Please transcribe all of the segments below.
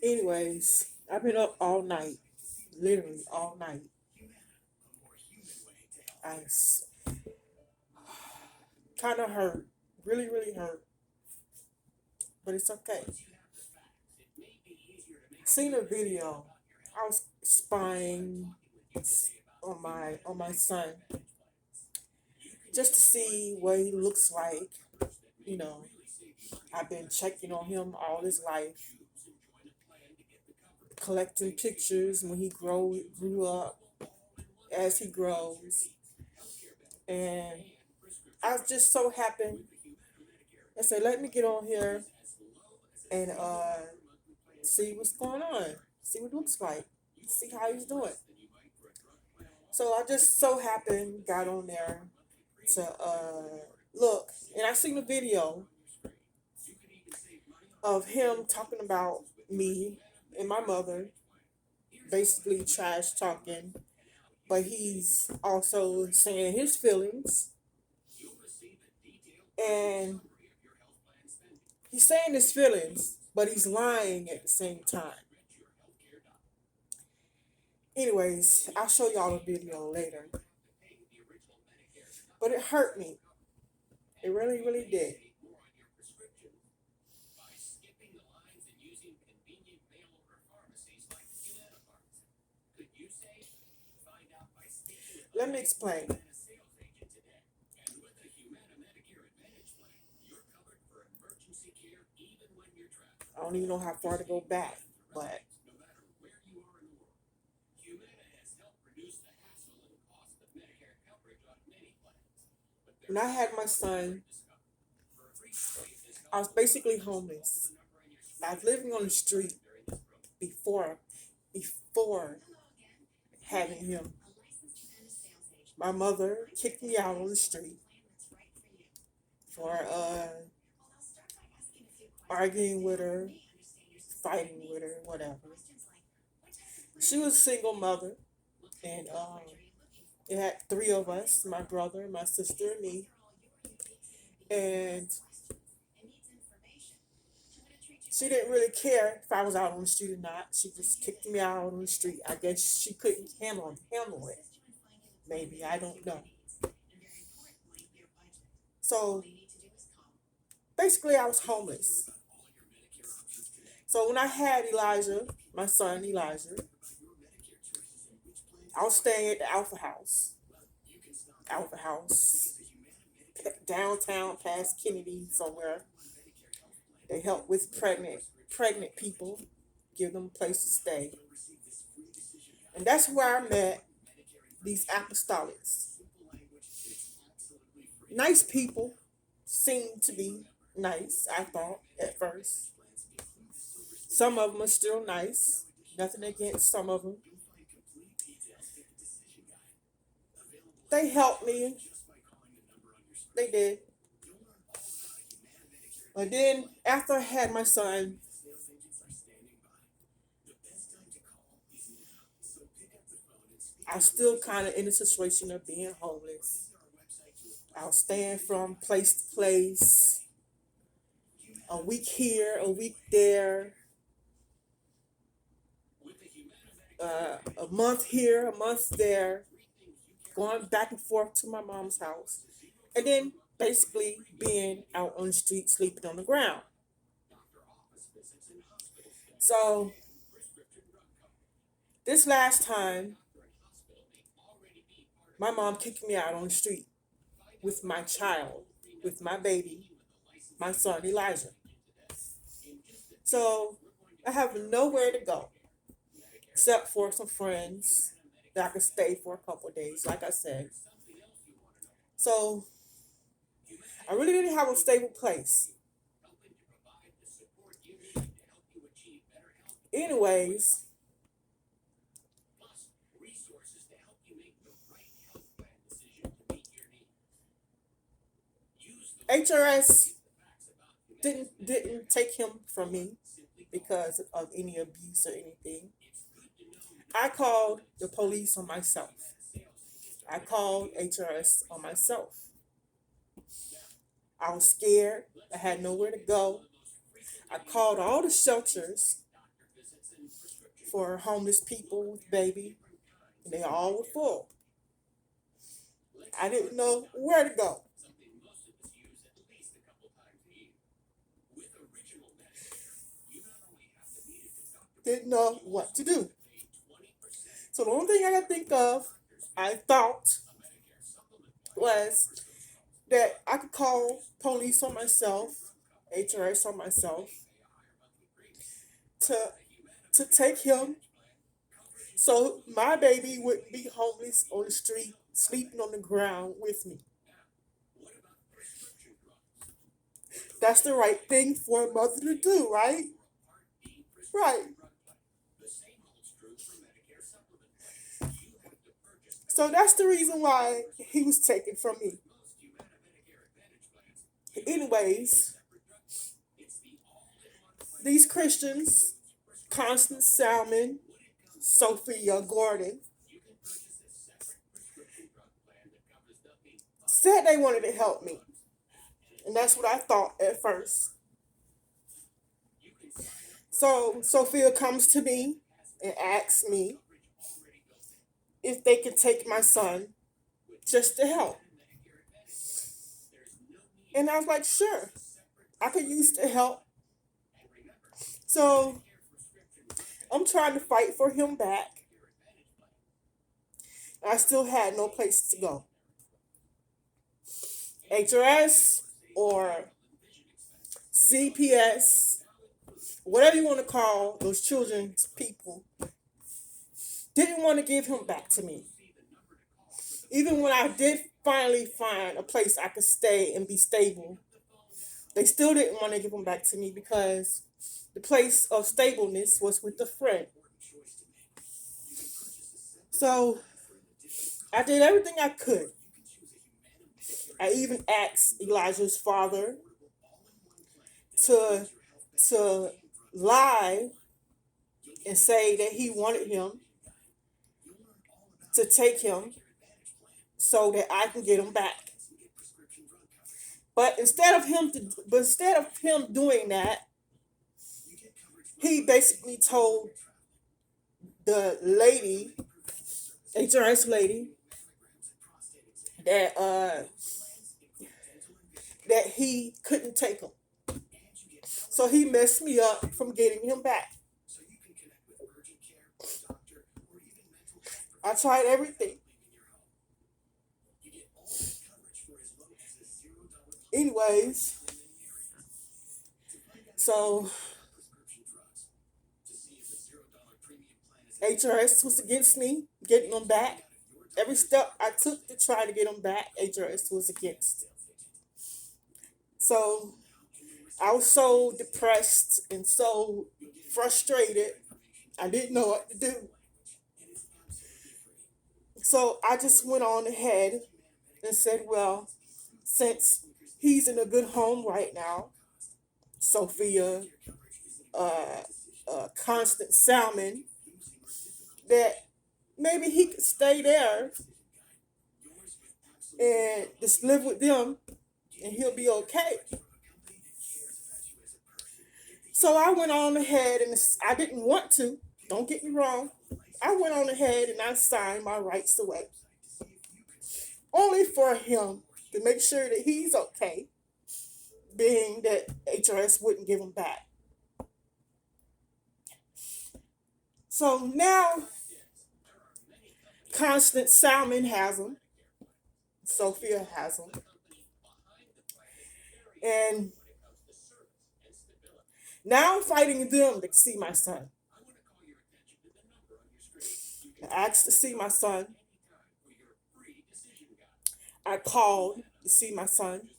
Anyways, I've been up all night, literally all night. I kind of hurt, really, really hurt, but it's okay. Seen a video. I was spying on my son just to see what he looks like. You know, I've been checking on him all his life, collecting pictures when he grew up, as he grows, and I just so happened I said, let me get on here and see what's going on, see what it looks like, see how he's doing. So I just so happened got on there to look, and I seen a video of him talking about me and my mother, basically trash talking, but he's also saying his feelings, and he's saying his feelings, but he's lying at the same time. Anyways, I'll show y'all a video later, but it hurt me. It really, really did. Let me explain. I don't even know how far to go back, but when I had my son, I was basically homeless. I was living on the street before before having him. My mother kicked me out on the street for arguing with her, fighting with her, whatever. She was a single mother, and it had three of us: my brother, my sister, and me. And she didn't really care if I was out on the street or not. She just kicked me out on the street. I guess she couldn't handle it. Maybe I don't know. So basically, I was homeless. So when I had Elijah, my son Elijah, I was staying at the Alpha House, downtown past Kennedy somewhere. They help with pregnant people, give them a place to stay, and that's where I met these apostolics. Nice people, seem to be nice. I thought at first. Some of them are still nice. Nothing against some of them. They helped me. They did. But then after I had my son, I was still kind of in a situation of being homeless. I was staying from place to place, a week here, a week there, a month here, a month there, going back and forth to my mom's house, and then basically being out on the street, sleeping on the ground. So this last time, my mom kicked me out on the street with my child, with my baby, my son Elijah. So I have nowhere to go except for some friends that I could stay for a couple of days, like I said. So I really didn't have a stable place. Anyways, HRS didn't take him from me because of any abuse or anything. I called the police on myself. I called HRS on myself. I was scared. I had nowhere to go. I called all the shelters for homeless people with baby, and they all were full. I didn't know where to go. Didn't know what to do. So the only thing I could think of, I thought, was that I could call police on myself, HRS on myself, to take him so my baby wouldn't be homeless on the street, sleeping on the ground with me. That's the right thing for a mother to do, right? Right. So that's the reason why he was taken from me. Anyways, these Christians, Constance Salmon, Sophia Gordon, said they wanted to help me. And that's what I thought at first. So Sophia comes to me and asks me if they can take my son just to help. And I was like, sure, I could use the help. So I'm trying to fight for him back. I still had no place to go. HRS or CPS, whatever you want to call those children's people, didn't want to give him back to me. Even when I did finally find a place I could stay and be stable, they still didn't want to give him back to me because the place of stableness was with a friend. So I did everything I could. I even asked Elijah's father to to lie and say that he wanted him to take him so that I can get him back. But instead of him doing that, he basically told the lady, HRS lady, that that he couldn't take him. So he messed me up from getting him back. I tried everything. Anyways, so HRS was against me getting him back. Every step I took to try to get him back, HRS was against. So I was so depressed and so frustrated. I didn't know what to do. So I just went on ahead and said, well, since he's in a good home right now, Sophia, uh, Constant Salmon, that maybe he could stay there and just live with them and he'll be okay. So I went on ahead and I didn't want to, don't get me wrong. I went on ahead and I signed my rights away, only for him to make sure that he's okay, being that HRS wouldn't give him back. So now Constant Salmon has him, Sophia has him, and now I'm fighting them to see my son. I asked to see my son. I called to see my son.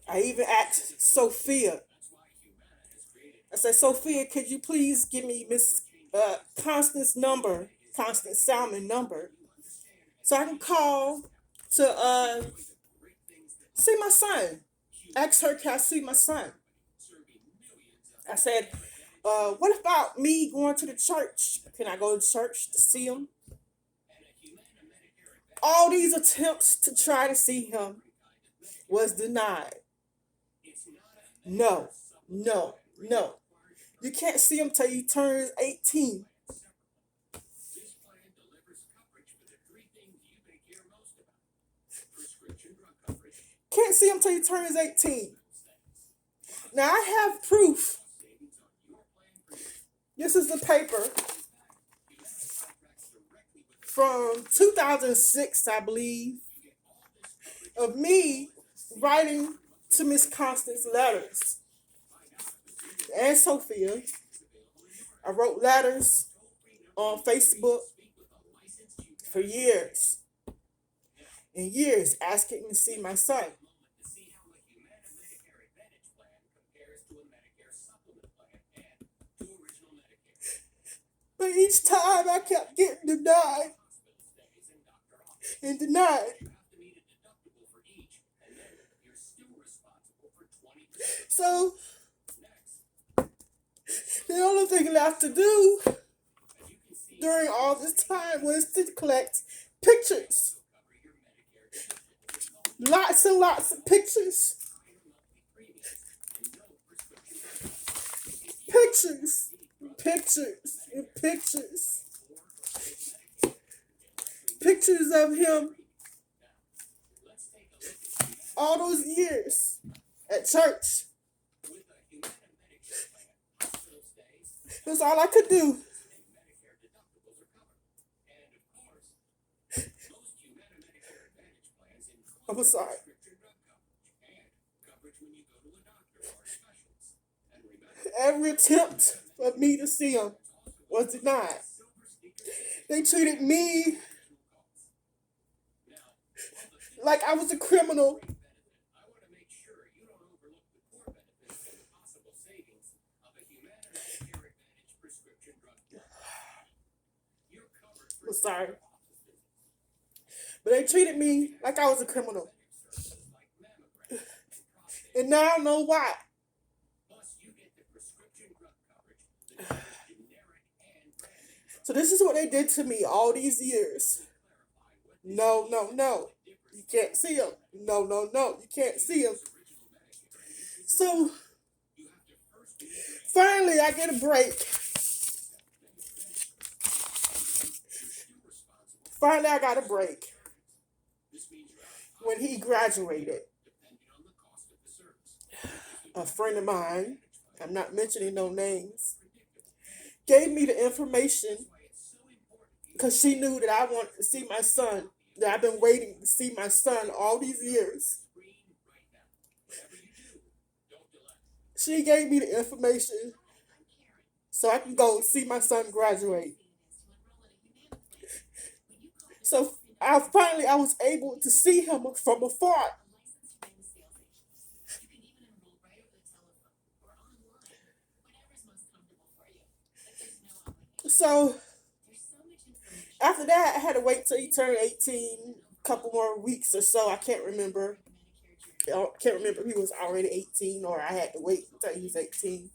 I even asked Sophia. I said, Sophia, could you please give me Miss Constance number, Constance Salmon number, so I can call to see my son. Ask her, can I see my son? I said, what about me going to the church? Can I go to church to see him? All these attempts to try to see him was denied. No, no, no. You can't see him till he turns 18. Can't see him till he turns 18. Now I have proof. This is the paper from 2006, I believe, of me writing to Miss Constance letters and Sophia. I wrote letters on Facebook for years and years asking to see my son. But each time I kept getting denied and denied. So the only thing left to do during all this time was to collect pictures. Lots and lots of pictures. Pictures. Pictures and pictures. Pictures of him all those years at church. That's all I could do. I'm sorry. Every attempt of me to see him was denied. They treated me like I was a criminal. I'm sorry. But they treated me like I was a criminal. And now I know why. So this is what they did to me all these years. No, no, no. You can't see him. No, no, no. You can't see him. So finally I get a break. Finally I got a break when he graduated. A friend of mine, I'm not mentioning no names, gave me the information because she knew that I wanted to see my son, that I've been waiting to see my son all these years. She gave me the information so I can go see my son graduate. So I was able to see him from afar. So after that, I had to wait till he turned 18, a couple more weeks or so. I can't remember. I can't remember if he was already 18 or I had to wait until he was 18.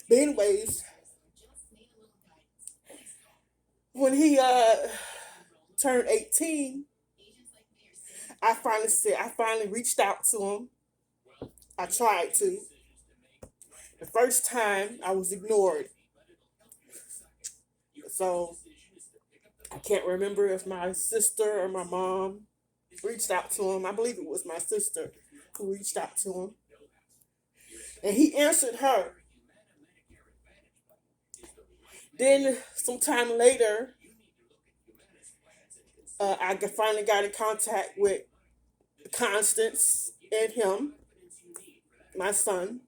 But anyways, when he turned 18, I finally reached out to him. I tried to. The first time I was ignored. So I can't remember if my sister or my mom reached out to him. I believe it was my sister who reached out to him. And he answered her. Then, sometime later, I finally got in contact with Constance and him, my son,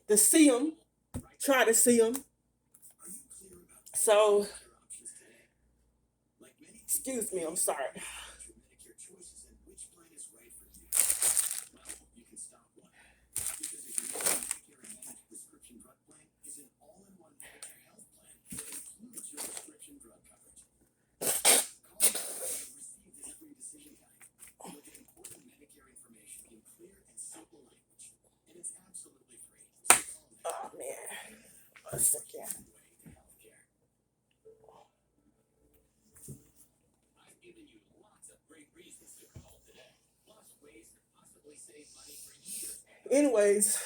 to see him, try to see him. So, excuse me, I'm sorry. Oh man, one second. Anyways,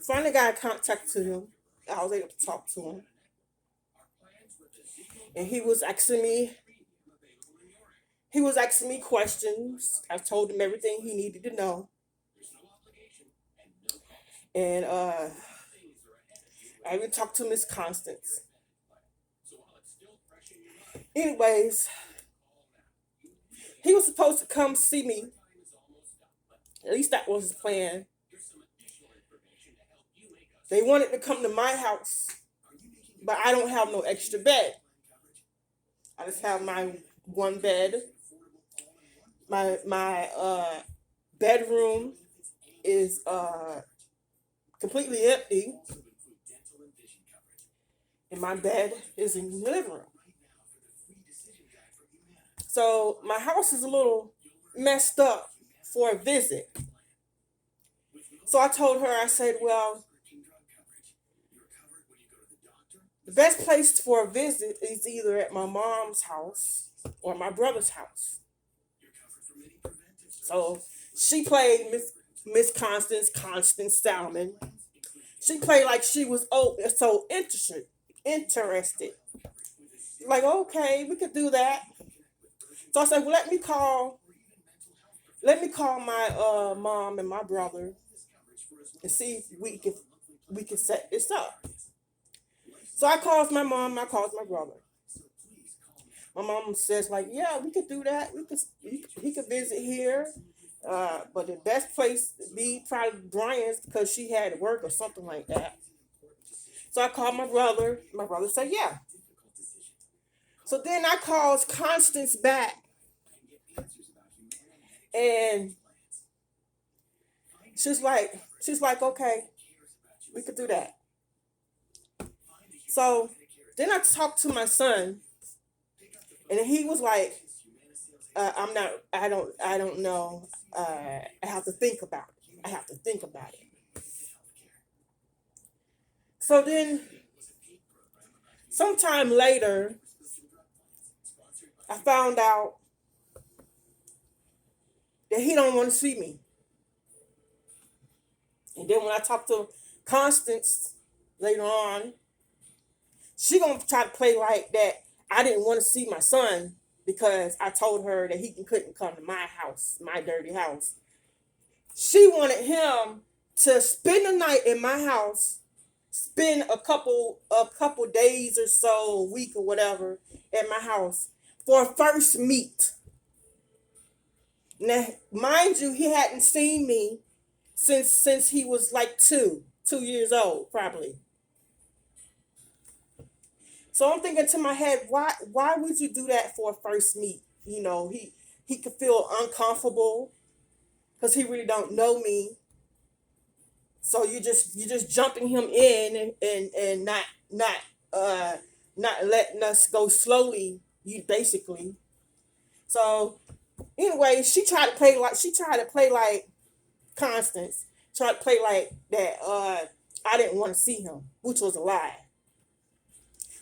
finally got in contact to him. I was able to talk to him, and he was asking me questions. I told him everything he needed to know, and I even talked to Miss Constance. Anyways, he was supposed to come see me. At least that was his plan. They wanted to come to my house, but I don't have no extra bed. I just have my one bed. My bedroom is completely empty, and my bed is in the living room. So my house is a little messed up for a visit. So I told her, I said, well, the best place for a visit is either at my mom's house or my brother's house. So she played Miss Constance Salmon. She played like she was so interested. Like, okay, we could do that. So I said, well, let me call my mom and my brother and see if we can set this up. So I calls my mom, I calls my brother. My mom says like, yeah, we could do that. He could visit here. But the best place to be probably Brian's because she had to work or something like that. So I called my brother. My brother said, yeah. So then I calls Constance back, and she's like, okay, we could do that. So then I talked to my son, and he was like, I don't know. I have to think about it. I have to think about it. So then, sometime later, I found out that he don't want to see me. And then when I talked to Constance later on, she gonna try to play like that. I didn't want to see my son because I told her that he couldn't come to my house, my dirty house. She wanted him to spend the night in my house, spend a couple days or so, a week or whatever, at my house for a first meet. Now, mind you, he hadn't seen me since he was like 2 years old, probably. So I'm thinking to my head, why would you do that for a first meet? He could feel uncomfortable because he really don't know me. So you just jumping him in and uh not letting us go slowly. You basically. So anyway, she tried to play like Constance, tried to play like that. I didn't want to see him, which was a lie.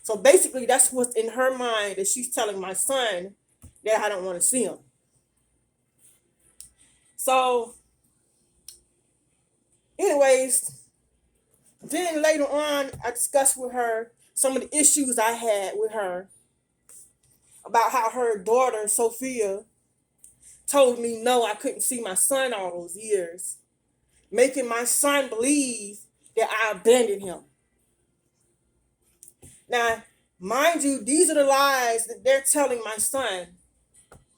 So basically, that's what's in her mind that she's telling my son that I don't want to see him. So, anyways, then later on, I discussed with her some of the issues I had with her about how her daughter, Sophia, told me no, I couldn't see my son all those years, making my son believe that I abandoned him. Now, mind you, these are the lies that they're telling my son.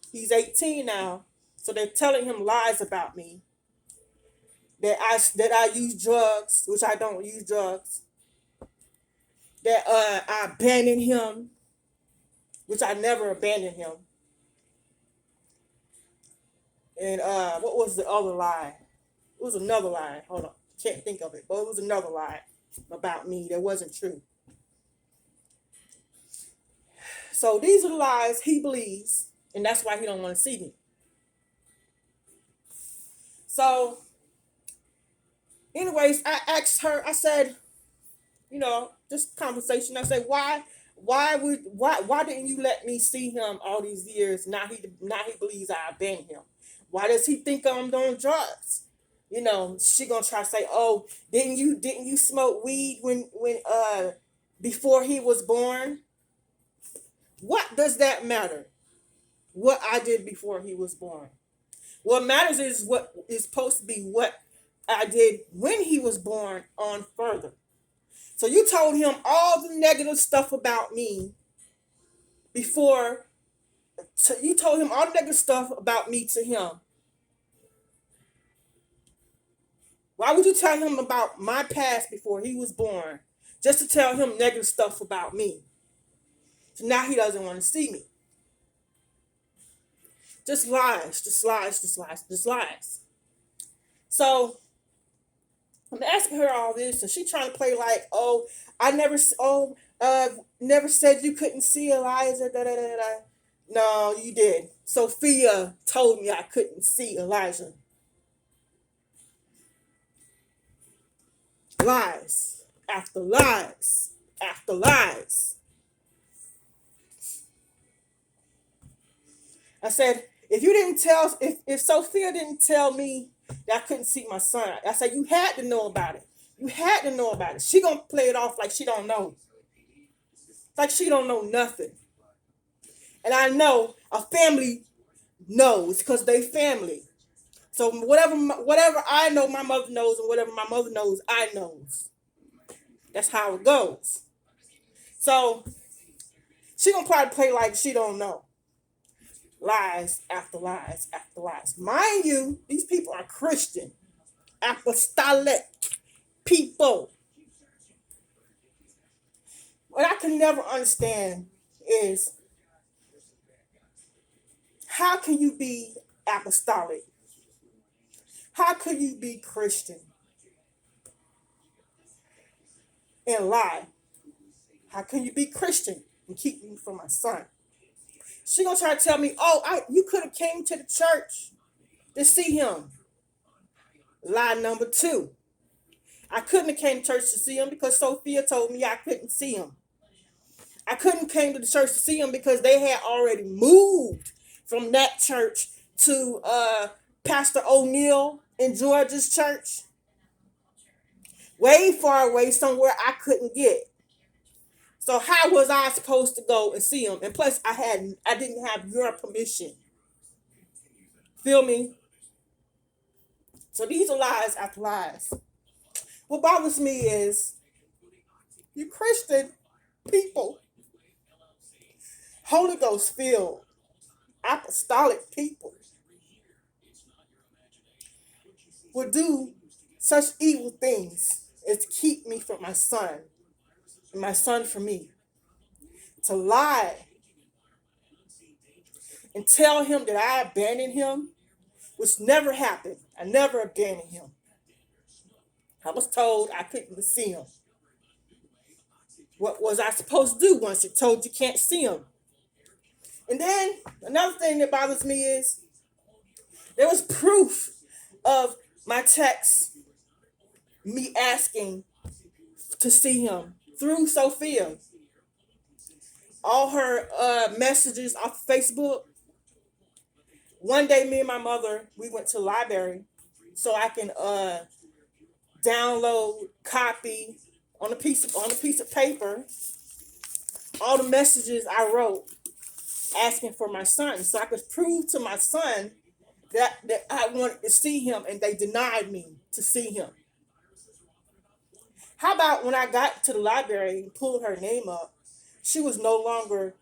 He's 18 now, so they're telling him lies about me. That I use drugs, which I don't use drugs. That I abandoned him, which I never abandoned him. And what was the other lie? It was another lie. Hold on, can't think of it, but it was another lie about me that wasn't true. So these are the lies he believes, and that's why he don't want to see me. So, anyways, I asked her. I said, just conversation. I said, why didn't you let me see him all these years? Now he believes I abandoned him. Why does he think I'm doing drugs? You know, she gonna try to say, oh, didn't you smoke weed when before he was born? What does that matter? What I did before he was born. What matters is what is supposed to be what I did when he was born on further. So you told him all the negative stuff about me before. So you told him all the negative stuff about me to him. Why would you tell him about my past before he was born? Just to tell him negative stuff about me. So now he doesn't want to see me. Just lies, just lies, just lies, just lies. So I'm asking her all this, and she trying to play like, oh, never said you couldn't see Elijah. Da, da, da, da. No, you did. Sophia told me I couldn't see Elijah. Lies after lies after lies. I said, if Sophia didn't tell me that I couldn't see my son, I said, you had to know about it. You had to know about it. She gonna play it off like she don't know. Like she don't know nothing. And I know a family knows because they family. So whatever I know, my mother knows, and whatever my mother knows, I knows. That's how it goes. So she gonna probably play like she don't know. Lies after lies after lies. Mind you, these people are Christian, apostolic people. What I can never understand is how can you be apostolic? How could you be Christian and lie? How can you be Christian and keep me from my son? She gonna try to tell me, oh, you could have came to the church to see him. Lie number two. I couldn't have came to church to see him because Sophia told me I couldn't see him. I couldn't came to the church to see him because they had already moved from that church to Pastor O'Neill in George's church. Way far away, somewhere I couldn't get. So how was I supposed to go and see him? And plus, I didn't have your permission. Feel me? So these are lies after lies. What bothers me is you Christian people, Holy Ghost filled, apostolic people would do such evil things as to keep me from my son and my son from me. To lie and tell him that I abandoned him, which never happened. I never abandoned him. I was told I couldn't see him. What was I supposed to do once you're told you can't see him? And then another thing that bothers me is there was proof of my text, me asking to see him through Sophia. All her messages off Facebook. One day, me and my mother, we went to the library so I can download, copy on a piece of paper all the messages I wrote asking for my son, so I could prove to my son that I wanted to see him, and they denied me to see him. How about when I got to the library and pulled her name up, she was no longer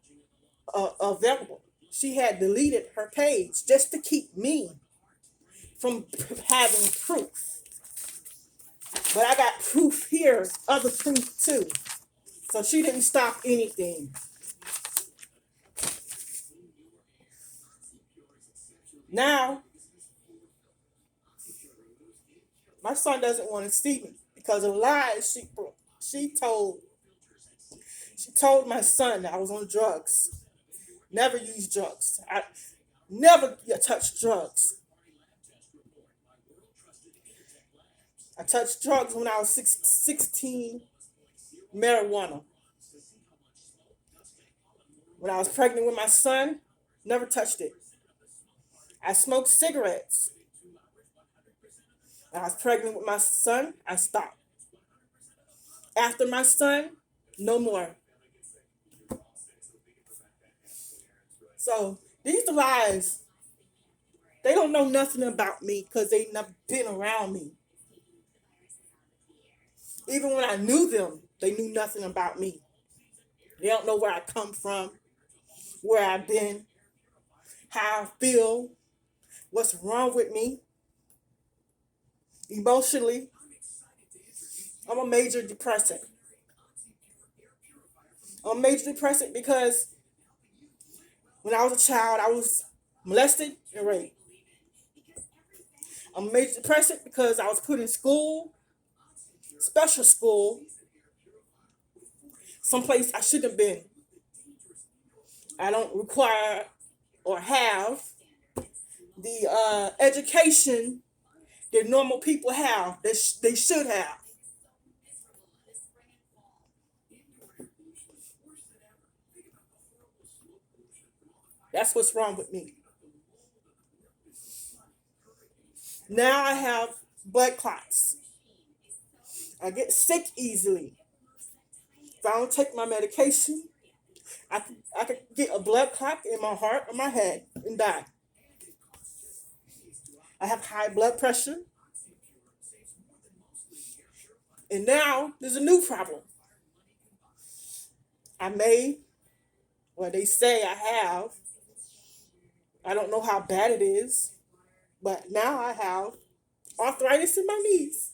available. She had deleted her page just to keep me from having proof. But I got proof here, other proof too. So she didn't stop anything. Now, my son doesn't want to see me because of lies she told. She told my son that I was on drugs. Never used drugs. I never touched drugs. I touched drugs when I was 16, marijuana. When I was pregnant with my son, never touched it. I smoked cigarettes. When I was pregnant with my son, I stopped. After my son, no more. So these lies, they don't know nothing about me because they never been around me. Even when I knew them, they knew nothing about me. They don't know where I come from, where I've been, how I feel, what's wrong with me emotionally. I'm a major depressant. I'm a major depressant because when I was a child, I was molested and raped. I'm a major depressant because I was put in school, special school, someplace I shouldn't have been. I don't require or have the education that normal people have, that they should have. That's what's wrong with me. Now I have blood clots. I get sick easily. If I don't take my medication, I could get a blood clot in my heart or my head and die. I have high blood pressure. And now there's a new problem. I may, well, they say I have, I don't know how bad it is, but now I have arthritis in my knees.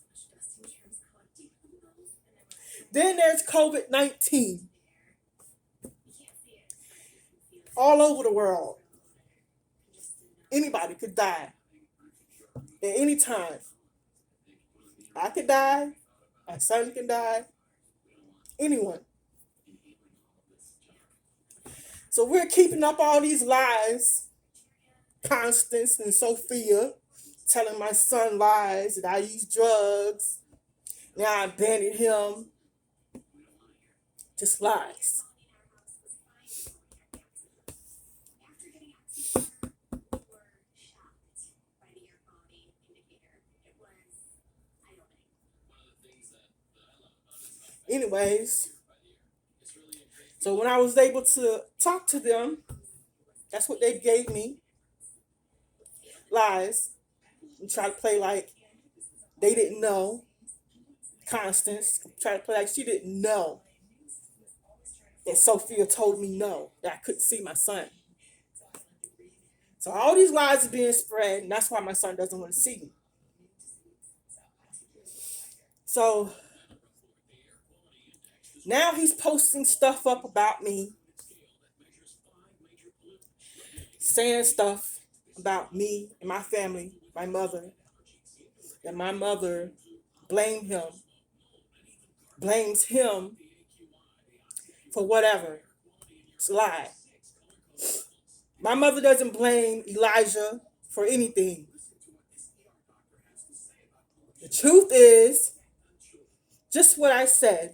Then there's COVID-19 all over the world. Anybody could die at any time. I could die, my son can die, anyone. So we're keeping up all these lies, Constance and Sophia, telling my son lies that I use drugs. Now I abandoned him. Just lies. Anyways, so when I was able to talk to them, that's what they gave me, lies, and try to play like they didn't know. Constance tried to play like she didn't know that Sophia told me no, that I couldn't see my son. So all these lies are being spread, and that's why my son doesn't want to see me. So now he's posting stuff up about me, saying stuff about me and my family, my mother, that my mother blamed him, blames him for whatever. It's a lie. My mother doesn't blame Elijah for anything. The truth is just what I said,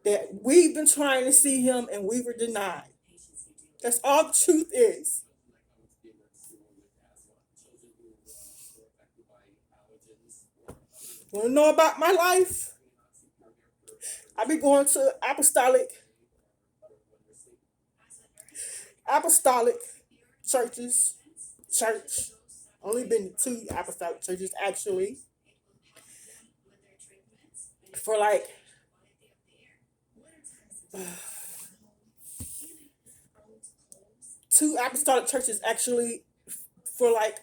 that we've been trying to see him and we were denied. That's all the truth is. Want to know about my life? I be going to apostolic churches, church. Only been to two apostolic churches actually for like two apostolic churches actually for like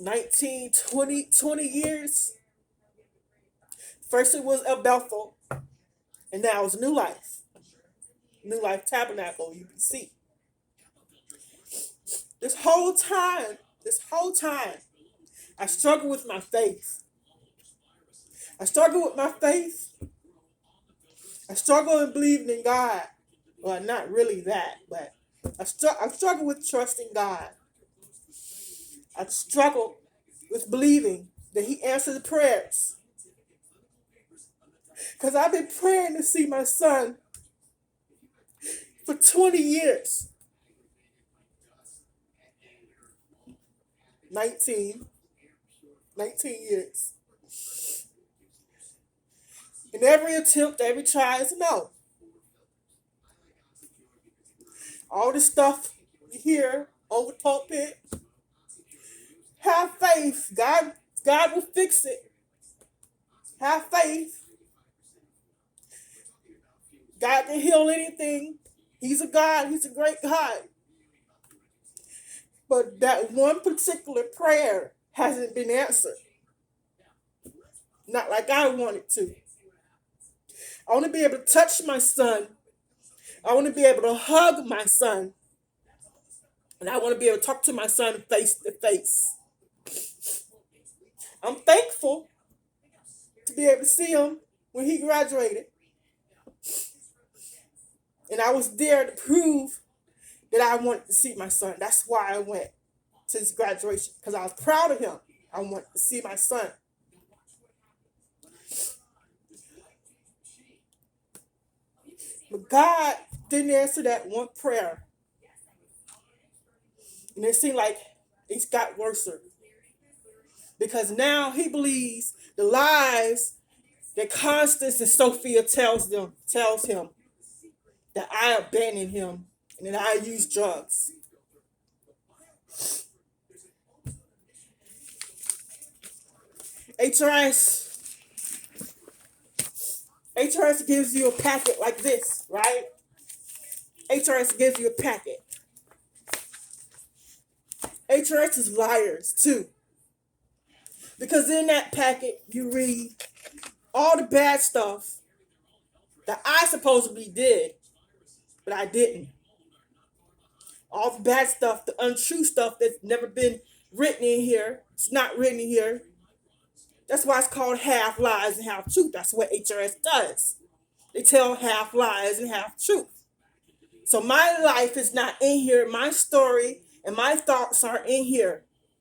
19, 20 years. First it was El Bethel, and now it's New Life. New Life Tabernacle, UPC. This whole time, I struggle with my faith. I struggle with my faith. I struggle in believing in God. Well, not really that, but I struggle with trusting God. I struggle with believing that He answers prayers. Because I've been praying to see my son for 20 years. 19 years. And every attempt, every try is no. All the stuff you hear over the pulpit, have faith. God will fix it. Have faith. God can heal anything. He's a God. He's a great God. But that one particular prayer hasn't been answered. Not like I wanted to. I want to be able to touch my son. I want to be able to hug my son. And I want to be able to talk to my son face to face. I'm thankful to be able to see him when he graduated. And I was there to prove that I wanted to see my son. That's why I went to his graduation, because I was proud of him. I wanted to see my son. But God didn't answer that one prayer. And it seemed like it's got worse. Because now he believes the lies that Constance and Sophia tells him that I abandoned him and that I used drugs. HRS gives you a packet like this, right? HRS gives you a packet. HRS is liars too. Because in that packet you read all the bad stuff that I supposedly did, but I didn't. All the bad stuff, the untrue stuff that's never been written in here. It's not written in here. That's why it's called half lies and half truth. That's what HRS does. They tell half lies and half truth. So my life is not in here. My story and my thoughts aren't in here.